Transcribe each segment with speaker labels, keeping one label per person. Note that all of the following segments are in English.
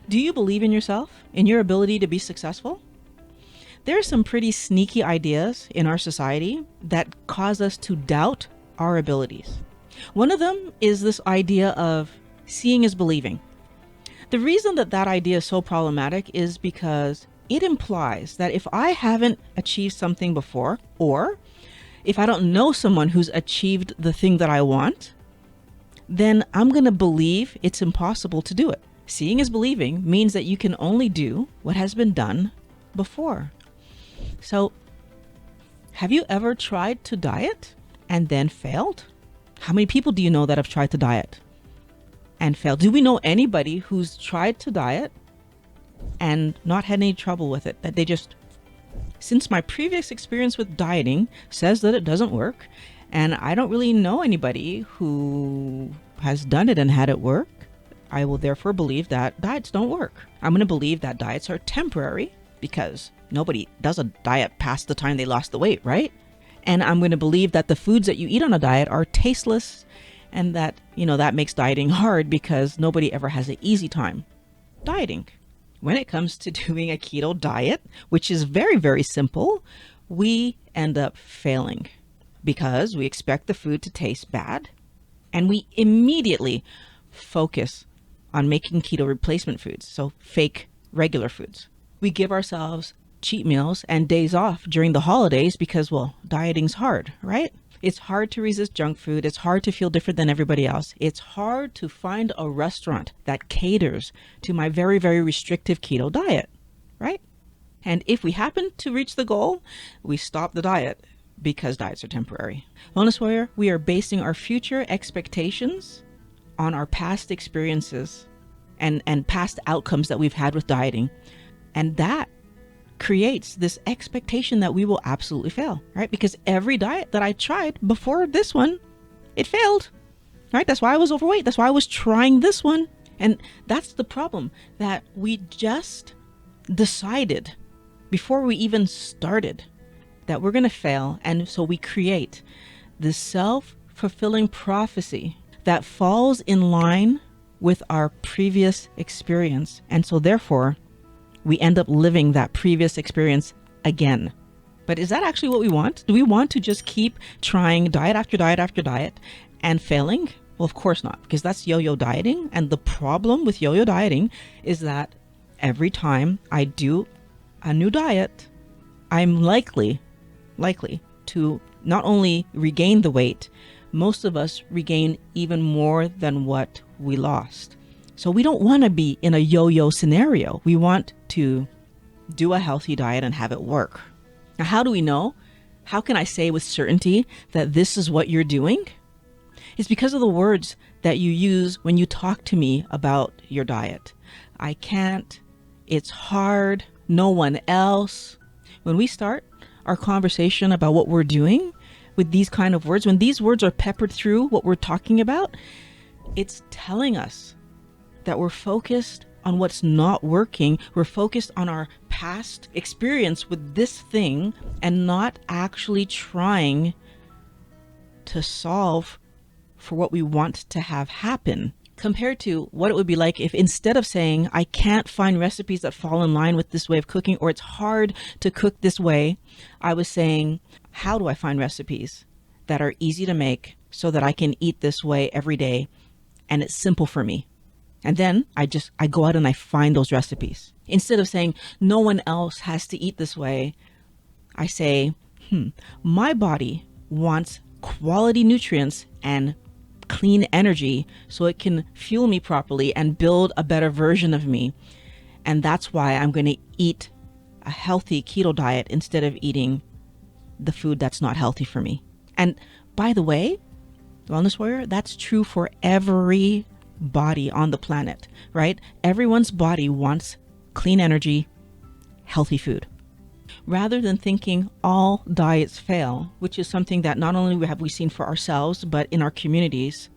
Speaker 1: Do you believe in yourself, in your ability to be successful? There are some pretty sneaky ideas in our society that cause us to doubt our abilities. One of them is this idea of seeing is believing. The reason that that idea is so problematic is because it implies that if I haven't achieved something before, or if I don't know someone who's achieved the thing that I want, then I'm going to believe it's impossible to do it. Seeing is believing means that you can only do what has been done before. So, have you ever tried to diet and then failed? How many people do you know that have tried to diet and failed? Do we know anybody who's tried to diet and not had any trouble with it? That they just, since my previous experience with dieting says that it doesn't work, and I don't really know anybody who has done it and had it work, I will therefore believe that diets don't work. I'm going to believe that diets are temporary because nobody does a diet past the time they lost the weight, right? And I'm going to believe that the foods that you eat on a diet are tasteless, and that, that makes dieting hard because nobody ever has an easy time dieting. When it comes to doing a keto diet, which is very, very simple, we end up failing because we expect the food to taste bad, and we immediately focus on making keto replacement foods, so fake regular foods. We give ourselves cheat meals and days off during the holidays because, dieting's hard, right? It's hard to resist junk food. It's hard to feel different than everybody else. It's hard to find a restaurant that caters to my very, very restrictive keto diet, right? And if we happen to reach the goal, we stop the diet because diets are temporary. Wellness Warrior, we are basing our future expectations on our past experiences and past outcomes that we've had with dieting. And that creates this expectation that we will absolutely fail, right? Because every diet that I tried before this one, it failed, right? That's why I was overweight. That's why I was trying this one. And that's the problem, that we just decided before we even started that we're going to fail. And so we create this self-fulfilling prophecy that falls in line with our previous experience. And so therefore, we end up living that previous experience again. But is that actually what we want? Do we want to just keep trying diet after diet after diet and failing? Well, of course not, because that's yo-yo dieting. And the problem with yo-yo dieting is that every time I do a new diet, I'm likely to not only regain the weight, most of us regain even more than what we lost. So we don't want to be in a yo-yo scenario. We want to do a healthy diet and have it work. Now, how do we know? How can I say with certainty that this is what you're doing? It's because of the words that you use when you talk to me about your diet. I can't, it's hard, no one else. When we start our conversation about what we're doing with these kind of words, when these words are peppered through what we're talking about, it's telling us that we're focused on what's not working. We're focused on our past experience with this thing and not actually trying to solve for what we want to have happen, compared to what it would be like if instead of saying, I can't find recipes that fall in line with this way of cooking, or it's hard to cook this way, I was saying, how do I find recipes that are easy to make so that I can eat this way every day and it's simple for me? And then I go out and I find those recipes. Instead of saying, no one else has to eat this way, I say, my body wants quality nutrients and clean energy so it can fuel me properly and build a better version of me. And that's why I'm going to eat a healthy keto diet instead of eating the food that's not healthy for me. And by the way, Wellness Warrior, that's true for every body on the planet, right? Everyone's body wants clean energy, healthy food. Rather than thinking all diets fail, which is something that not only have we seen for ourselves, but in our communities,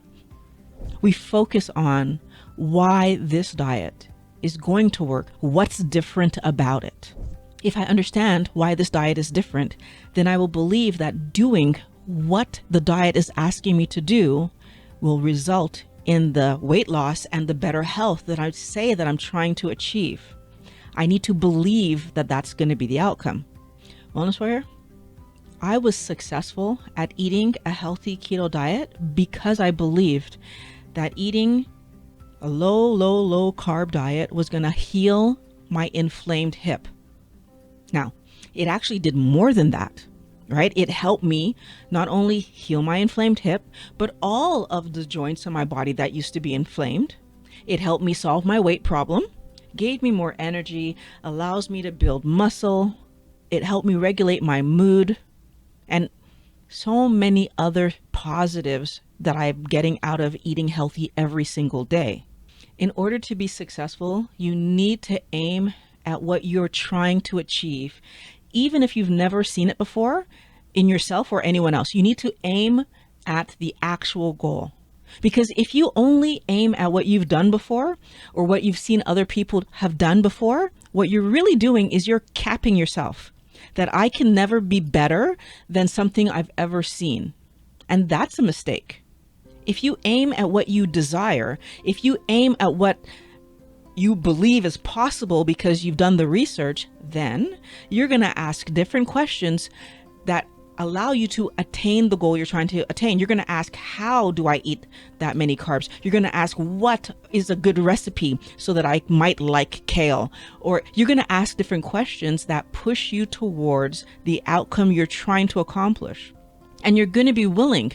Speaker 1: we focus on why this diet is going to work, what's different about it. If I understand why this diet is different, then I will believe that doing what the diet is asking me to do will result in the weight loss and the better health that I say that I'm trying to achieve. I need to believe that that's going to be the outcome. Wellness Warrior, I was successful at eating a healthy keto diet because I believed that eating a low carb diet was going to heal my inflamed hip. Now, it actually did more than that, right? It helped me not only heal my inflamed hip, but all of the joints in my body that used to be inflamed. It helped me solve my weight problem, gave me more energy, allows me to build muscle. It helped me regulate my mood, and so many other positives that I'm getting out of eating healthy every single day. In order to be successful, you need to aim at what you're trying to achieve, even if you've never seen it before in yourself or anyone else. You need to aim at the actual goal. Because if you only aim at what you've done before or what you've seen other people have done before, what you're really doing is you're capping yourself. That I can never be better than something I've ever seen. And that's a mistake. If you aim at what you desire, if you aim at what you believe is possible because you've done the research, then you're going to ask different questions that allow you to attain the goal you're trying to attain. You're going to ask, how do I eat that many carbs? You're going to ask, what is a good recipe so that I might like kale? Or you're going to ask different questions that push you towards the outcome you're trying to accomplish. And you're going to be willing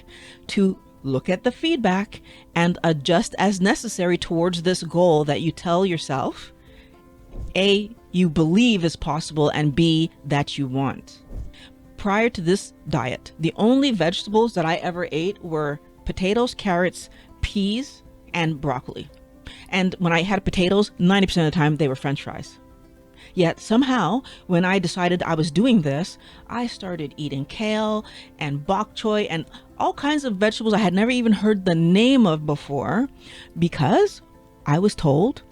Speaker 1: to look at the feedback and adjust as necessary towards this goal that you tell yourself, A, you believe is possible, and B, that you want. Prior to this diet, the only vegetables that I ever ate were potatoes, carrots, peas, and broccoli. And when I had potatoes, 90% of the time they were French fries. Yet somehow, when I decided I was doing this, I started eating kale and bok choy and all kinds of vegetables I had never even heard the name of before, because I was told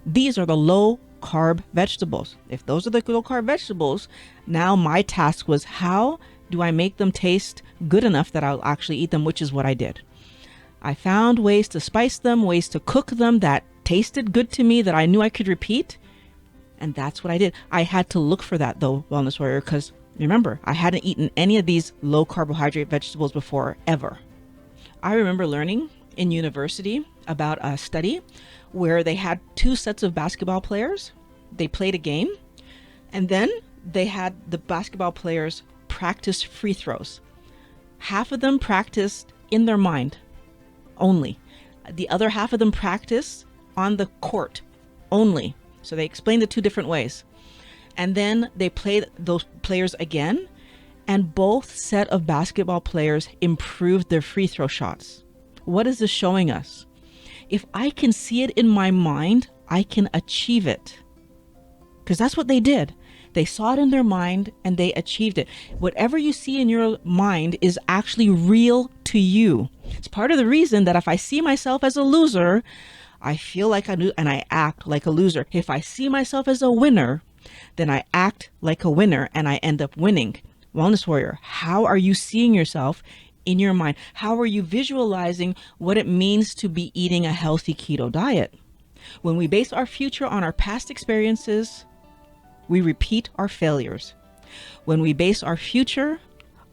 Speaker 1: these are the low carb vegetables. If those are the low carb vegetables, now my task was, how do I make them taste good enough that I'll actually eat them, which is what I did. I found ways to spice them, ways to cook them that tasted good to me, that I knew I could repeat. And that's what I did. I had to look for that though, Wellness Warrior, because remember, I hadn't eaten any of these low carbohydrate vegetables before, ever. I remember learning in university about a study where they had two sets of basketball players. They played a game, and then they had the basketball players practice free throws. Half of them practiced in their mind only. The other half of them practiced on the court only. So they explained the two different ways. And then they played those players again, and both set of basketball players improved their free throw shots. What is this showing us? If I can see it in my mind, I can achieve it. Because that's what they did. They saw it in their mind and they achieved it. Whatever you see in your mind is actually real to you. It's part of the reason that if I see myself as a loser, I feel like I do and I act like a loser. If I see myself as a winner, then I act like a winner and I end up winning. Wellness Warrior, how are you seeing yourself in your mind? How are you visualizing what it means to be eating a healthy keto diet? When we base our future on our past experiences, we repeat our failures. When we base our future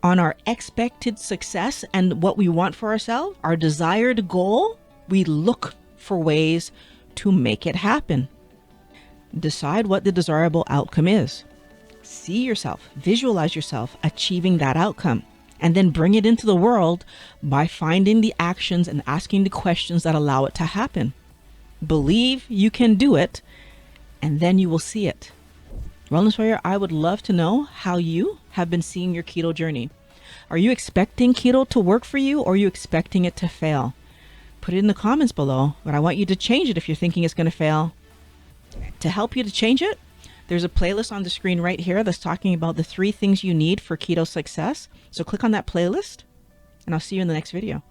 Speaker 1: on our expected success and what we want for ourselves, our desired goal, we look for ways to make it happen. Decide what the desirable outcome is. See yourself, visualize yourself achieving that outcome, and then bring it into the world by finding the actions and asking the questions that allow it to happen. Believe you can do it, and then you will see it. Wellness Warrior, I would love to know how you have been seeing your keto journey. Are you expecting keto to work for you, or are you expecting it to fail? Put it in the comments below, but I want you to change it if you're thinking it's going to fail. To help you to change it, there's a playlist on the screen right here that's talking about the 3 things you need for keto success. So click on that playlist, and I'll see you in the next video.